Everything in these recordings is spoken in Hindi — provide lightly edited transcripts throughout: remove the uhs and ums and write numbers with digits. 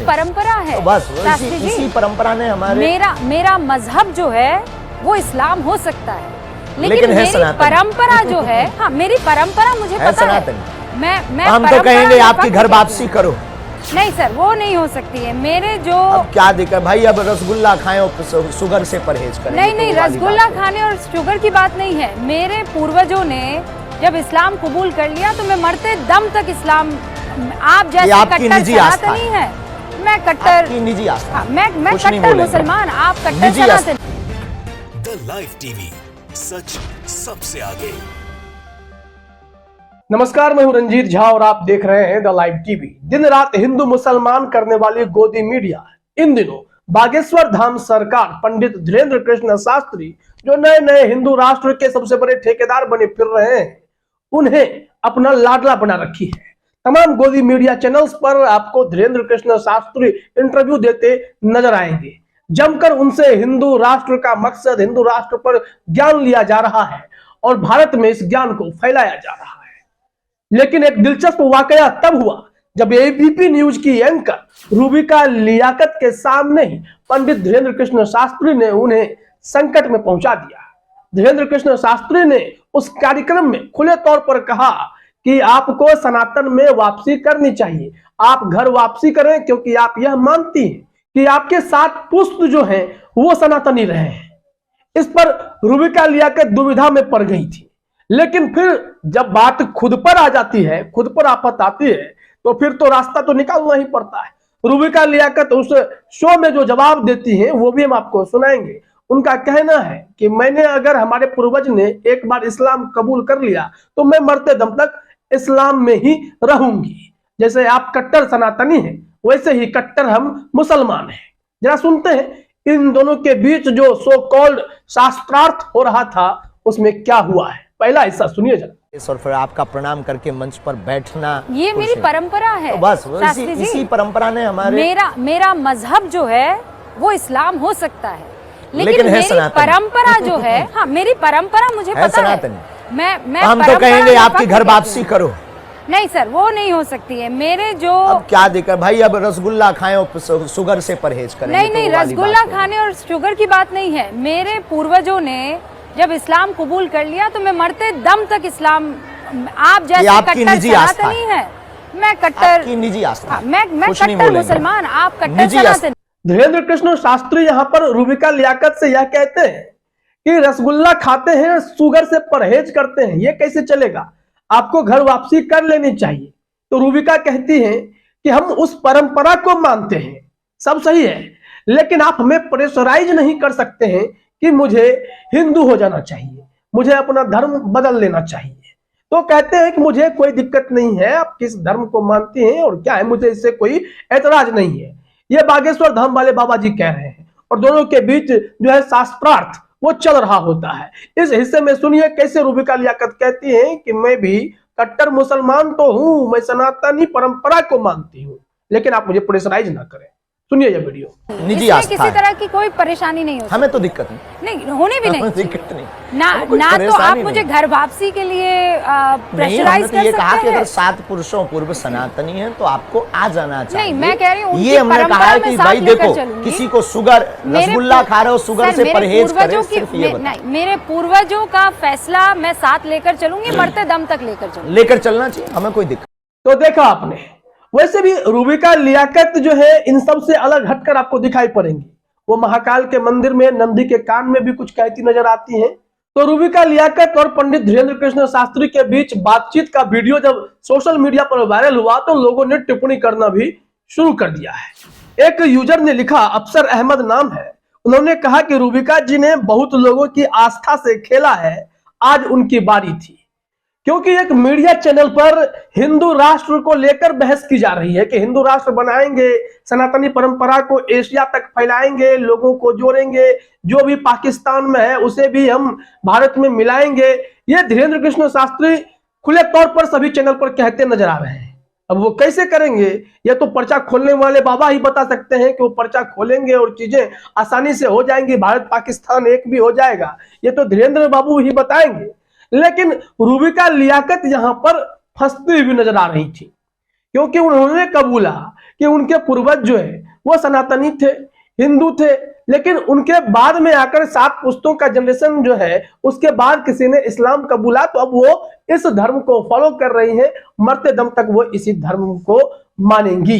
परंपरा है। तो बस इसी परंपरा ने हमारे मेरा मजहब जो है वो इस्लाम हो सकता है, लेकिन मेरी परंपरा जो है, हाँ मेरी परंपरा मुझे पता है। मैं हम तो कहेंगे आपकी घर वापसी करो। नहीं सर, वो नहीं हो सकती है। मेरे जो अब क्या दिक्कत भाई, अब रसगुल्ला खाएं और शुगर से परहेज करें। नहीं, रसगुल्ला खाने और शुगर की बात नहीं है। मेरे पूर्वजों ने जब इस्लाम कबूल कर लिया तो मैं मरते दम तक इस्लाम, आप जैसे कट्टर सनातनी है, मैं कट्टर निजी आस्था, मैं कट्टर मुसलमान, आप कट्टर सनातनी। द लाइव टीवी, सच सबसे आगे। नमस्कार, मैं हूं रंजीत झा और आप देख रहे हैं द लाइव टीवी। दिन रात हिंदू मुसलमान करने वाली गोदी मीडिया इन दिनों बागेश्वर धाम सरकार पंडित धीरेन्द्र कृष्ण शास्त्री, जो नए नए हिंदू राष्ट्र के सबसे बड़े ठेकेदार बने फिर रहे हैं, उन्हें अपना लाडला बना रखी है। तमाम गोदी मीडिया चैनल्स पर आपको धीरेन्द्र कृष्ण शास्त्री इंटरव्यू देते नजर आएंगे। जमकर उनसे हिंदू राष्ट्र का मकसद, हिंदू राष्ट्र पर ज्ञान लिया जा रहा है और भारत में इस ज्ञान को फैलाया जा रहा है। लेकिन एक दिलचस्प वाकया तब हुआ जब एबीपी न्यूज की एंकर रूबिका लियाकत के सामने ही पंडित धीरेन्द्र कृष्ण शास्त्री ने उन्हें संकट में पहुंचा दिया। धीरेन्द्र कृष्ण शास्त्री ने उस कार्यक्रम में खुले तौर पर कहा कि आपको सनातन में वापसी करनी चाहिए, आप घर वापसी करें, क्योंकि आप यह मानती हैं कि आपके 7 पुस्त जो हैं वो सनातनी रहे हैं। इस पर रूबिका लियाकत दुविधा में पड़ गई थी। लेकिन फिर जब बात खुद पर आ जाती है, खुद पर आफत आती है, तो फिर तो रास्ता तो निकालना ही पड़ता है। रूबिका लियाकत उस शो में जो जवाब देती हैं वो भी हम आपको सुनाएंगे। उनका कहना है कि मैंने, अगर हमारे पूर्वज ने एक बार इस्लाम कबूल कर लिया तो मैं मरते दम तक इस्लाम में ही रहूंगी। जैसे आप कट्टर सनातनी हैं, वैसे ही कट्टर हम मुसलमान हैं। जरा सुनते हैं इन दोनों के बीच जो सो कॉल्ड शास्त्रार्थ हो रहा था उसमें क्या हुआ है। पहला हिस्सा सुनिए जरा। और फिर आपका प्रणाम करके मंच पर बैठना, ये मेरी परंपरा है। तो बस इसी परंपरा ने हमारे मेरा मजहब जो है वो इस्लाम हो सकता है, लेकिन मेरी परंपरा जो है, हाँ मेरी परंपरा मुझे पता है। मैं हम तो कहेंगे आपकी घर वापसी करो। नहीं सर, वो नहीं हो सकती है। मेरे जो, अब क्या दिक्कत भाई, अब रसगुल्ला खाएं और शुगर से परहेज करें। नहीं, रसगुल्ला खाने और शुगर की बात नहीं है। मेरे पूर्वजों ने जब इस्लाम कबूल कर लिया तो मैं मरते दम तक इस्लाम, आप जैसे कट्टर सनातनी है, मैं कट्टर निजी आस्था, मैं कट्टर मुसलमान, आप कट्टर सनातनी। धीरेन्द्र कृष्ण शास्त्री यहाँ पर रूबिका लियाकत से यह कहते हैं कि रसगुल्ला खाते हैं, शुगर से परहेज करते हैं, ये कैसे चलेगा, आपको घर वापसी कर लेनी चाहिए। तो रूबिका कहती है कि हम उस परंपरा को मानते हैं, सब सही है, लेकिन आप हमें प्रेशराइज नहीं कर सकते हैं कि मुझे हिंदू हो जाना चाहिए, मुझे अपना धर्म बदल लेना चाहिए। तो कहते हैं कि मुझे कोई दिक्कत नहीं है, आप किस धर्म को मानती हैं और क्या है, मुझे इससे कोई ऐतराज नहीं है। ये बागेश्वर धाम वाले बाबा जी कह रहे हैं और दोनों के बीच जो है शास्त्रार्थ वो चल रहा होता है। इस हिस्से में सुनिए कैसे रूबिका लियाकत कहती हैं कि मैं भी कट्टर मुसलमान तो हूं, मैं सनातनी परंपरा को मानती हूं, लेकिन आप मुझे प्रेशराइज ना करें। सुनिए ये वीडियो। निजी आस्था, किसी तरह की कोई परेशानी नहीं होती, हमें तो दिक्कत नहीं, होने भी नहीं, दिक्कत नहीं ना तो आप मुझे घर वापसी के लिए प्रेशराइज कर सकते हैं। ये कहा कि अगर 7 पुरुषों पूर्व सनातनी है तो आपको आ जाना चाहिए। नहीं, मैं कह रही हूँ ये हमने कहा है कि भाई देखो, किसी को शुगर, रसगुल्ला खा रहे हो, शुगर से परहेज करें, सिर्फ ये बताओ। मेरे पूर्वजों का फैसला मैं साथ लेकर चलूंगी, मरते दम तक लेकर चलना चाहिए, हमें कोई दिक्कत। तो देखा आपने, वैसे भी रूबिका लियाकत जो है इन सब से अलग हटकर आपको दिखाई पड़ेंगी। वो महाकाल के मंदिर में नंदी के कान में भी कुछ कहती नजर आती हैं। तो रूबिका लियाकत और पंडित धीरेन्द्र कृष्ण शास्त्री के बीच बातचीत का वीडियो जब सोशल मीडिया पर वायरल हुआ तो लोगों ने टिप्पणी करना भी शुरू कर दिया है। एक यूजर ने लिखा, अफसर अहमद नाम है, उन्होंने कहा कि रूबिका जी ने बहुत लोगों की आस्था से खेला है, आज उनकी बारी थी। क्योंकि एक मीडिया चैनल पर हिंदू राष्ट्र को लेकर बहस की जा रही है कि हिंदू राष्ट्र बनाएंगे, सनातनी परंपरा को एशिया तक फैलाएंगे, लोगों को जोड़ेंगे, जो भी पाकिस्तान में है उसे भी हम भारत में मिलाएंगे। ये धीरेन्द्र कृष्ण शास्त्री खुले तौर पर सभी चैनल पर कहते नजर आ रहे हैं। अब वो कैसे करेंगे, ये तो पर्चा खोलने वाले बाबा ही बता सकते हैं कि वो पर्चा खोलेंगे और चीजें आसानी से हो जाएंगी, भारत पाकिस्तान एक भी हो जाएगा, ये तो धीरेन्द्र बाबू ही बताएंगे। लेकिन रूबिका लियाकत यहां पर फंसती हुई नजर आ रही थी, क्योंकि उन्होंने कबूला कि उनके पूर्वज जो है वो सनातनी थे, हिंदू थे, लेकिन उनके बाद में आकर 7 पुश्तों का जनरेशन जो है उसके बाद किसी ने इस्लाम कबूला, तो अब वो इस धर्म को फॉलो कर रही हैं, मरते दम तक वो इसी धर्म को मानेंगी।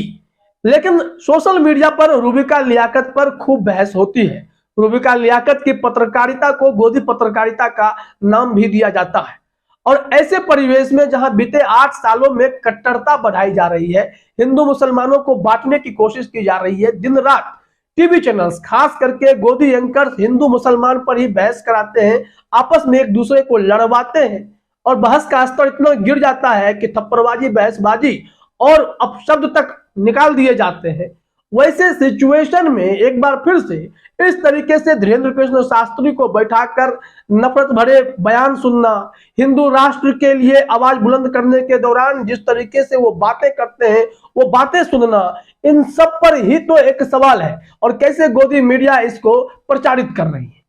लेकिन सोशल मीडिया पर रूबिका लियाकत पर खूब बहस होती है। रूबिका लियाकत की पत्रकारिता को गोदी पत्रकारिता का नाम भी दिया जाता है, और ऐसे परिवेश में जहां बीते 8 सालों में कट्टरता बढ़ाई जा रही है, हिंदू मुसलमानों को बांटने की कोशिश की जा रही है, दिन रात टीवी चैनल्स खास करके गोदी एंकर्स हिंदू मुसलमान पर ही बहस कराते हैं, आपस में एक दूसरे को लड़वाते हैं, और बहस का स्तर इतना गिर जाता है कि थप्पड़बाजी, बहसबाजी और अपशब्द तक निकाल दिए जाते हैं। वैसे सिचुएशन में एक बार फिर से इस तरीके से धीरेन्द्र कृष्ण शास्त्री को बैठाकर नफरत भरे बयान सुनना, हिंदू राष्ट्र के लिए आवाज बुलंद करने के दौरान जिस तरीके से वो बातें करते हैं, वो बातें सुनना, इन सब पर ही तो एक सवाल है, और कैसे गोदी मीडिया इसको प्रचारित कर रही है।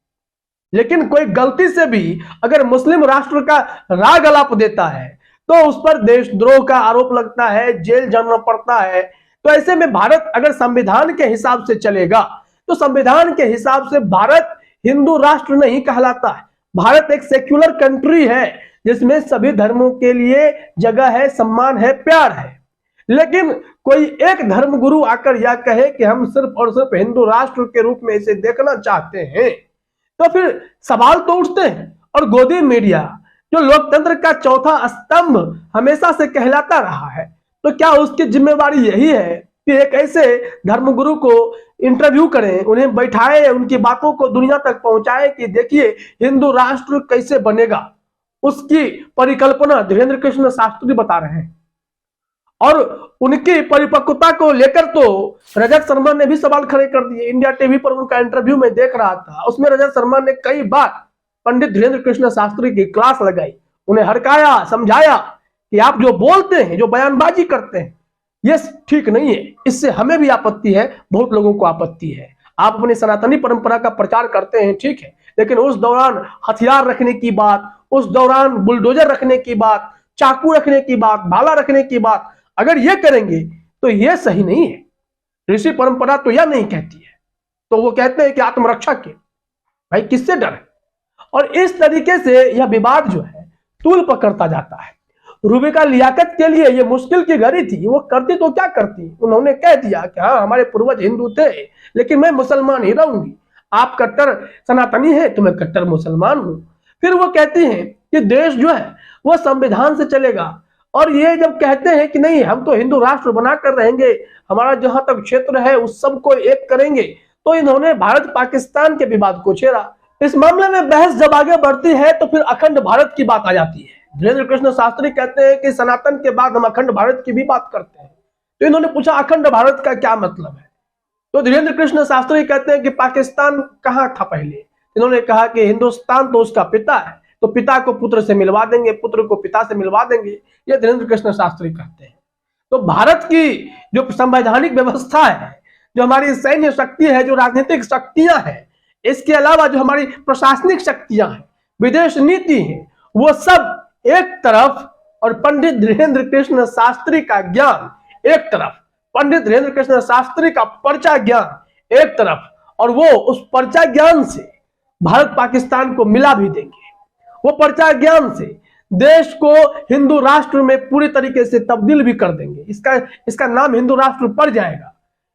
लेकिन कोई गलती से भी अगर मुस्लिम राष्ट्र का राग अलाप देता है तो उस पर देशद्रोह का आरोप लगता है, जेल जाना पड़ता है। तो ऐसे में भारत अगर संविधान के हिसाब से चलेगा तो संविधान के हिसाब से भारत हिंदू राष्ट्र नहीं कहलाता है। भारत एक सेक्युलर कंट्री है जिसमें सभी धर्मों के लिए जगह है, सम्मान है, प्यार है। लेकिन कोई एक धर्मगुरु आकर यह कहे कि हम सिर्फ और सिर्फ हिंदू राष्ट्र के रूप में इसे देखना चाहते हैं, तो फिर सवाल तो उठते हैं। और गोदी मीडिया जो लोकतंत्र का चौथा स्तंभ हमेशा से कहलाता रहा है, तो क्या उसकी जिम्मेवारी यही है कि एक ऐसे धर्मगुरु को इंटरव्यू करें, उन्हें बैठाए, उनकी बातों को दुनिया तक पहुंचाए कि देखिए हिंदू राष्ट्र कैसे बनेगा। उसकी परिकल्पना धीरेन्द्र कृष्ण शास्त्री बता रहे हैं, और उनकी परिपक्वता को लेकर तो रजत शर्मा ने भी सवाल खड़े कर दिए। इंडिया टीवी पर उनका इंटरव्यू में देख रहा था, उसमें रजत शर्मा ने कई बार पंडित धीरेन्द्र कृष्ण शास्त्री की क्लास लगाई, उन्हें हड़काया, समझाया कि आप जो बोलते हैं, जो बयानबाजी करते हैं, ये ठीक नहीं है, इससे हमें भी आपत्ति है, बहुत लोगों को आपत्ति है। आप अपनी सनातनी परंपरा का प्रचार करते हैं, ठीक है, लेकिन उस दौरान हथियार रखने की बात, उस दौरान बुलडोजर रखने की बात, चाकू रखने की बात, भाला रखने की बात अगर ये करेंगे तो ये सही नहीं है। ऋषि परंपरा तो यह नहीं कहती है, तो वो कहते हैं कि आत्मरक्षा के, भाई किससे डर है। और इस तरीके से यह विवाद जो है तूल पकड़ता जाता है। रूबिका लियाकत के लिए ये मुश्किल की घड़ी थी, वो करती तो क्या करती, उन्होंने कह दिया कि हाँ हमारे पूर्वज हिंदू थे लेकिन मैं मुसलमान ही रहूंगी, आप कट्टर सनातनी है तो मैं कट्टर मुसलमान हूं। फिर वो कहती हैं कि देश जो है वो संविधान से चलेगा, और ये जब कहते हैं कि नहीं हम तो हिंदू राष्ट्र बनाकर रहेंगे, हमारा जहां तक क्षेत्र है उस सबको एक करेंगे, तो इन्होंने भारत पाकिस्तान के विवाद को छेड़ा। इस मामले में बहस जब आगे बढ़ती है तो फिर अखंड भारत की बात आ जाती है। धीरेन्द्र कृष्ण शास्त्री कहते हैं कि सनातन के बाद हम अखंड भारत की भी बात करते हैं। तो इन्होंने पूछा अखंड भारत का क्या मतलब है, तो धीरेन्द्र कृष्ण शास्त्री कहते हैं कि पाकिस्तान कहाँ था पहले। इन्होंने कहा कि हिंदुस्तान तो उसका पिता है, तो पिता को पुत्र से मिलवा देंगे, पुत्र को पिता से मिलवा देंगे, ये धीरेन्द्र कृष्ण शास्त्री कहते हैं। तो भारत की जो संवैधानिक व्यवस्था है, जो हमारी सैन्य शक्ति है, जो राजनीतिक शक्तियां हैं, इसके अलावा जो हमारी प्रशासनिक शक्तियां हैं, विदेश नीति है, वो सब एक तरफ, और पंडित धीरेन्द्र कृष्ण शास्त्री का ज्ञान एक तरफ, पंडित धीरेन्द्र कृष्ण शास्त्री का पर्चा ज्ञान एक तरफ, और वो उस पर्चा ज्ञान से भारत पाकिस्तान को मिला भी देंगे। वो पर्चा ज्ञान से देश को हिंदू राष्ट्र में पूरी तरीके से तब्दील भी कर देंगे, इसका नाम हिंदू राष्ट्र पड़ जाएगा।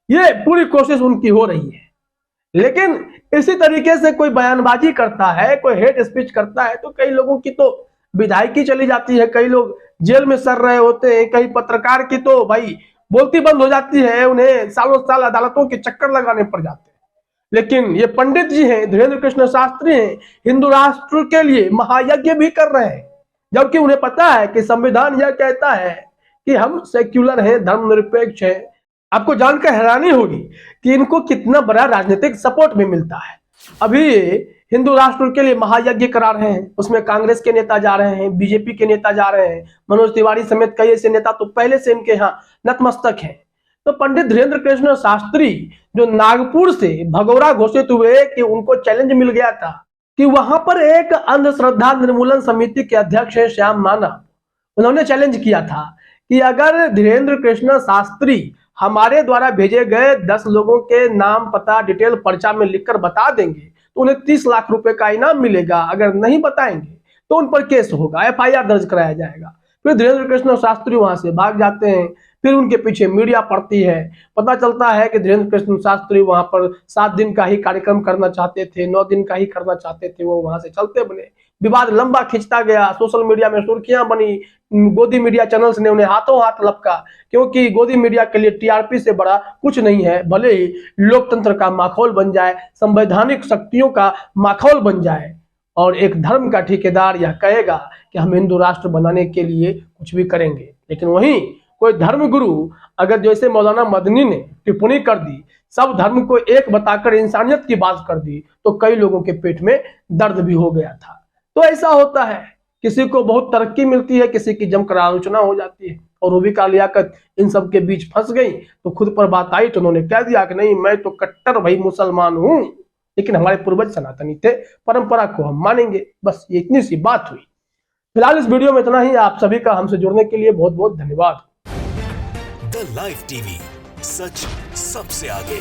ये पूरी कोशिश उनकी हो रही है। लेकिन इसी तरीके से कोई बयानबाजी करता है, कोई हेट स्पीच करता है, तो कई लोगों की तो विधायकी चली जाती है, कई लोग जेल में सड़ रहे होते हैं, कई पत्रकार की तो भाई बोलती बंद हो जाती है, उन्हें सालों साल अदालतों के चक्कर लगाने पड़ जाते हैं। लेकिन ये पंडित जी हैं, धीरेन्द्र कृष्ण शास्त्री हैं, हिंदू राष्ट्र के लिए महायज्ञ भी कर रहे हैं, जबकि उन्हें पता है कि संविधान यह कहता है कि हम सेक्युलर हैं, धर्मनिरपेक्ष हैं। आपको जानकर हैरानी होगी कि इनको कितना बड़ा राजनीतिक सपोर्ट भी मिलता है। अभी हिंदू राष्ट्र के लिए महायज्ञ करा रहे हैं, उसमें कांग्रेस के नेता जा रहे हैं, बीजेपी के नेता जा रहे हैं, मनोज तिवारी समेत कई ऐसे नेता तो पहले से इनके यहाँ नतमस्तक हैं। तो पंडित धीरेन्द्र कृष्ण शास्त्री जो नागपुर से भगोड़ा घोषित हुए कि उनको चैलेंज मिल गया था कि वहां पर एक अंधश्रद्धा निर्मूलन समिति के अध्यक्ष है श्याम मानव, उन्होंने चैलेंज किया था कि अगर धीरेन्द्र कृष्ण शास्त्री हमारे द्वारा भेजे गए 10 लोगों के नाम पता डिटेल पर्चा में लिखकर बता देंगे तो उन्हें 30 लाख रुपए का इनाम मिलेगा। अगर नहीं बताएंगे तो उन पर केस होगा, FIR दर्ज कराया जाएगा। फिर धीरेन्द्र कृष्ण शास्त्री वहां से भाग जाते हैं। फिर उनके पीछे मीडिया पड़ती है। पता चलता है कि धीरेन्द्र कृष्ण शास्त्री वहां पर 7 दिन का ही कार्यक्रम करना चाहते थे, 9 दिन का ही करना चाहते थे, वो वहां से चलते बने। विवाद लंबा खिंचता गया, सोशल मीडिया में सुर्खियां बनी। गोदी मीडिया चैनल्स ने उन्हें हाथों हाथ लपका, क्योंकि गोदी मीडिया के लिए TRP से बड़ा कुछ नहीं है। भले ही लोकतंत्र का माहौल बन जाए, संवैधानिक शक्तियों का माहौल बन जाए और एक धर्म का ठेकेदार यह कहेगा कि हम हिंदू राष्ट्र बनाने के लिए कुछ भी करेंगे, लेकिन वहीं कोई धर्म गुरु अगर जैसे मौलाना मदनी ने टिप्पणी कर दी, सब धर्म को एक बताकर इंसानियत की बात कर दी, तो कई लोगों के पेट में दर्द भी हो गया था। तो ऐसा होता है, किसी को बहुत तरक्की मिलती है, किसी की जमकर आलोचना हो जाती है। और रूबी का लियाकत इन सब के बीच फंस गई तो खुद पर बात आई तो उन्होंने कह दिया कि नहीं, मैं तो कट्टर भाई मुसलमान हूं, लेकिन हमारे पूर्वज सनातनी थे, परंपरा को हम मानेंगे। बस ये इतनी सी बात हुई। फिलहाल इस वीडियो में इतना ही। आप सभी का हमसे जुड़ने के लिए बहुत बहुत धन्यवाद। द लाइव टीवी, सच सबसे आगे।